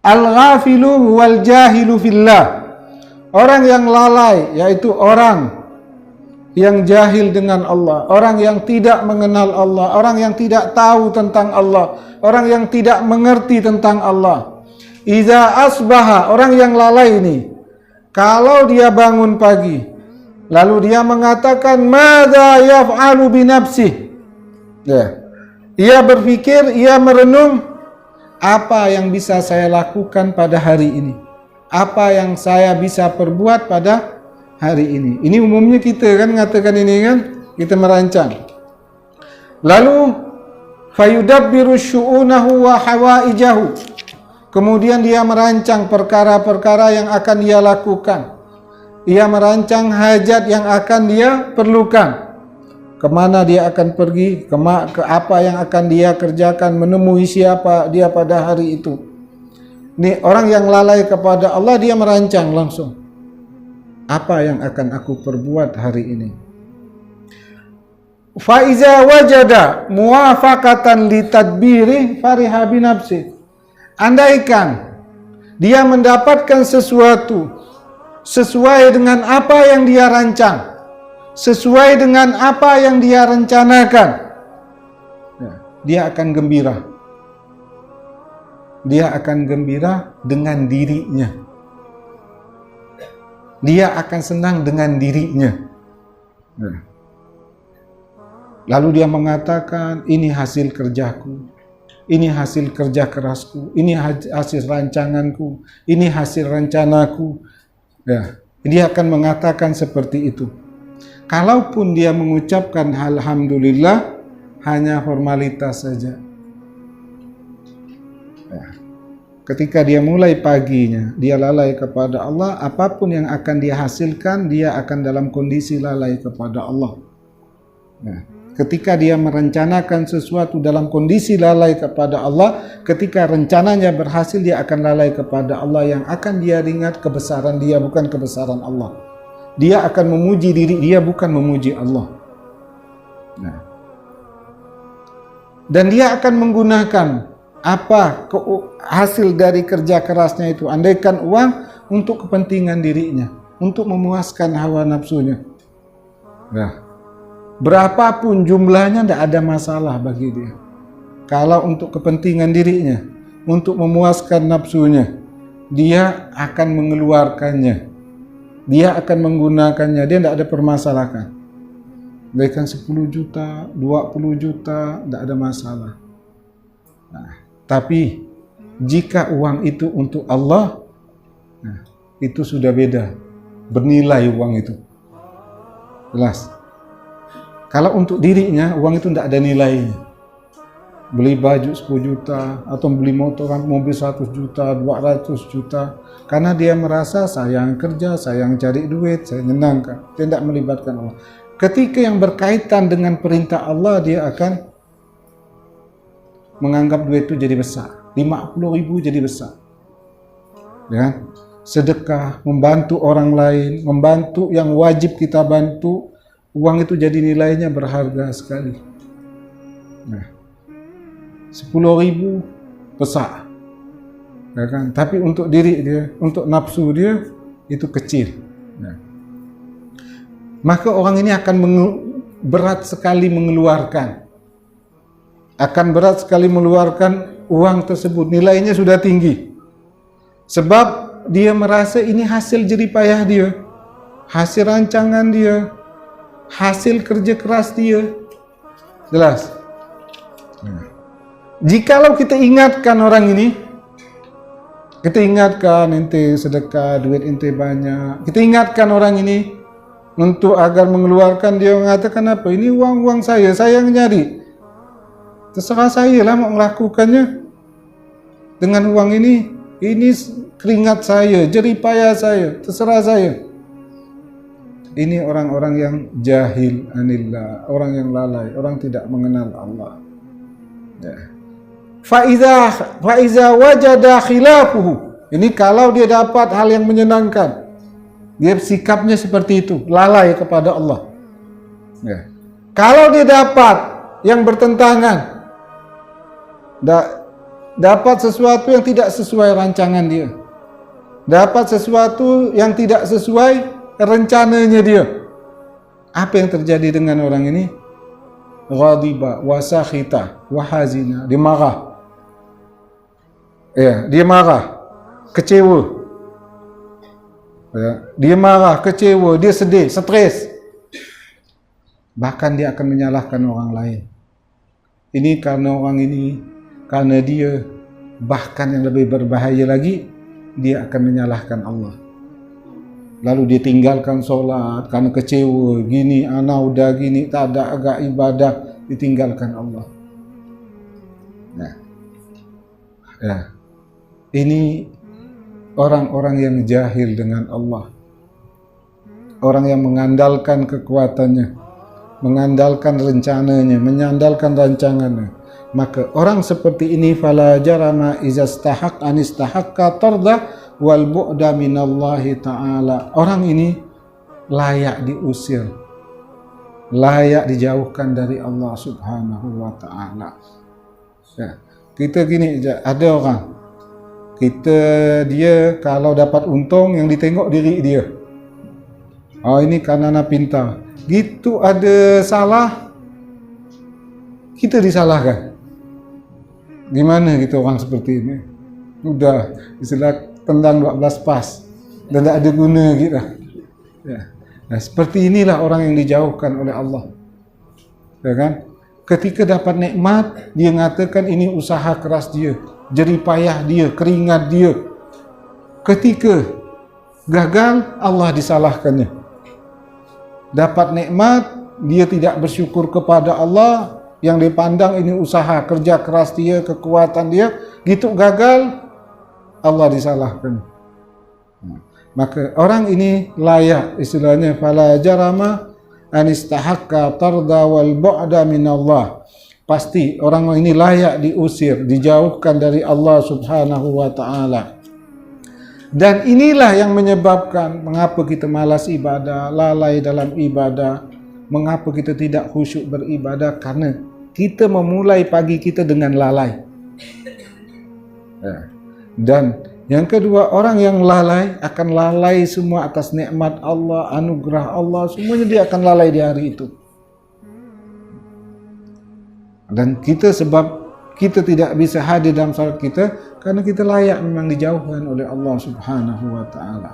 Al-ghafilu wal jahilu fillah. Orang yang lalai yaitu orang yang jahil dengan Allah, orang yang tidak mengenal Allah, orang yang tidak tahu tentang Allah, orang yang tidak mengerti tentang Allah. Iza asbaha, orang yang lalai ini, kalau dia bangun pagi, lalu dia mengatakan, madza yaf'alu binafsih. Ya. Ia berpikir, ia merenung, apa yang bisa saya lakukan pada hari ini? Apa yang saya bisa perbuat pada hari ini? Ini umumnya kita kan mengatakan ini kan, kita merancang. Lalu fayudabbiru syu'unahu wa hawaijahu. Kemudian dia merancang perkara-perkara yang akan dia lakukan. Ia merancang hajat yang akan dia perlukan. Kemana dia akan pergi, ke apa yang akan dia kerjakan, menemui siapa dia pada hari itu. Ini orang yang lalai kepada Allah, dia merancang langsung. Apa yang akan aku perbuat hari ini? Faiza wajada muwafaqatan litadbiri fariha binafsi. Andaikan dia mendapatkan sesuatu sesuai dengan apa yang dia rancang, sesuai dengan apa yang dia rencanakan, dia akan gembira. Dia akan gembira dengan dirinya. Dia akan senang dengan dirinya. Lalu dia mengatakan, ini hasil kerjaku, ini hasil kerja kerasku, ini hasil rancanganku, ini hasil rencanaku. Ya, dia akan mengatakan seperti itu. Kalaupun dia mengucapkan alhamdulillah, hanya formalitas saja. Ya. Ketika dia mulai paginya, dia lalai kepada Allah, apapun yang akan dia hasilkan, dia akan dalam kondisi lalai kepada Allah. Ya. Ketika dia merencanakan sesuatu dalam kondisi lalai kepada Allah, ketika rencananya berhasil, dia akan lalai kepada Allah. Yang akan dia ingat kebesaran dia, bukan kebesaran Allah. Dia akan memuji diri dia, bukan memuji Allah. Nah. Dan dia akan menggunakan apa hasil dari kerja kerasnya itu, andaikan uang, untuk kepentingan dirinya, untuk memuaskan hawa nafsunya. Nah, berapapun jumlahnya tidak ada masalah bagi dia. Kalau untuk kepentingan dirinya, untuk memuaskan nafsunya, dia akan mengeluarkannya, dia akan menggunakannya, dia tidak ada permasalahan. Berikan 10 juta, 20 juta, tidak ada masalah. Nah, tapi jika uang itu untuk Allah, nah, itu sudah beda, bernilai uang itu. Jelas. Kalau untuk dirinya, uang itu tidak ada nilainya. Beli baju 10 juta, atau beli mobil 100 juta, 200 juta. Karena dia merasa saya yang kerja, saya yang cari duit, saya menyenangkan. Dia tidak melibatkan Allah. Ketika yang berkaitan dengan perintah Allah, dia akan menganggap duit itu jadi besar. 50.000 jadi besar. Ya, sedekah, membantu orang lain, membantu yang wajib kita bantu, uang itu jadi nilainya berharga sekali. Nah, 10.000 besar, ya kan? Tapi untuk diri dia, untuk nafsu dia, itu kecil. Nah, maka orang ini akan berat sekali mengeluarkan, uang tersebut. Nilainya sudah tinggi, sebab dia merasa ini hasil jerih payah dia, hasil rancangan dia, hasil kerja keras dia. Jelas. Jikalau kita ingatkan orang ini, kita ingatkan ente sedekah, duit ente banyak, kita ingatkan orang ini untuk agar mengeluarkan, dia mengatakan apa? Ini uang saya yang nyari. Terserah saya lah mau melakukannya. Dengan uang ini keringat saya, jerih payah saya, terserah saya. Ini orang-orang yang jahil anillah, orang yang lalai, orang tidak mengenal Allah. Ya. Faiza wajada khilafuhu. Ini kalau dia dapat hal yang menyenangkan, dia sikapnya seperti itu, lalai kepada Allah. Ya. Kalau dia dapat yang bertentangan, dapat sesuatu yang tidak sesuai rancangan dia, dapat sesuatu yang tidak sesuai rencananya dia. Apa yang terjadi dengan orang ini? Ghadiba wa sakhita wa hazina. Dia marah. Ya, dia marah, kecewa. Ya, dia marah, kecewa, dia sedih, stres. Bahkan dia akan menyalahkan orang lain. Ini karena orang ini, karena dia, bahkan yang lebih berbahaya lagi, dia akan menyalahkan Allah. Lalu dia tinggalkan solat karena kecewa, gini, ana udah gini, tak ada agak ibadah, ditinggalkan Allah. Nah, ya, ini orang-orang yang jahil dengan Allah, orang yang mengandalkan kekuatannya, mengandalkan rencananya, mengandalkan rancangannya. Maka orang seperti ini fala jarama iza stahaq anistahaqqa tarda wal bu'da minallahi ta'ala. Orang ini layak diusir, layak dijauhkan dari Allah Subhanahu wa ta'ala. Ya, kita gini aja, ada orang dia kalau dapat untung yang ditengok diri dia. Oh, ini karena anak pintar. Gitu ada salah, kita disalahkan. Gimana gitu orang seperti ini? Udah istilah tendang 12 pas dan tak ada guna gitu. Ya. Nah, seperti inilah orang yang dijauhkan oleh Allah. Ya kan? Ketika dapat nikmat, dia mengatakan ini usaha keras dia, jerih payah dia, keringat dia. Ketika gagal, Allah disalahkannya. Dapat nikmat, dia tidak bersyukur kepada Allah, yang dipandang ini usaha kerja keras dia, kekuatan dia, gitu gagal, Allah disalahkan. Maka orang ini layak, istilahnya fala jarama anistahaqqa tarda wal bu'da minallah. Pasti orang ini layak diusir, dijauhkan dari Allah Subhanahu wa ta'ala. Dan inilah yang menyebabkan mengapa kita malas ibadah, lalai dalam ibadah, mengapa kita tidak khusyuk beribadah, karena kita memulai pagi kita dengan lalai. Dan yang kedua, orang yang lalai akan lalai semua atas nikmat Allah, anugerah Allah, semuanya dia akan lalai di hari itu. Dan kita sebab kita tidak bisa hadir dalam salat kita karena kita layak memang dijauhkan oleh Allah Subhanahu wa ta'ala.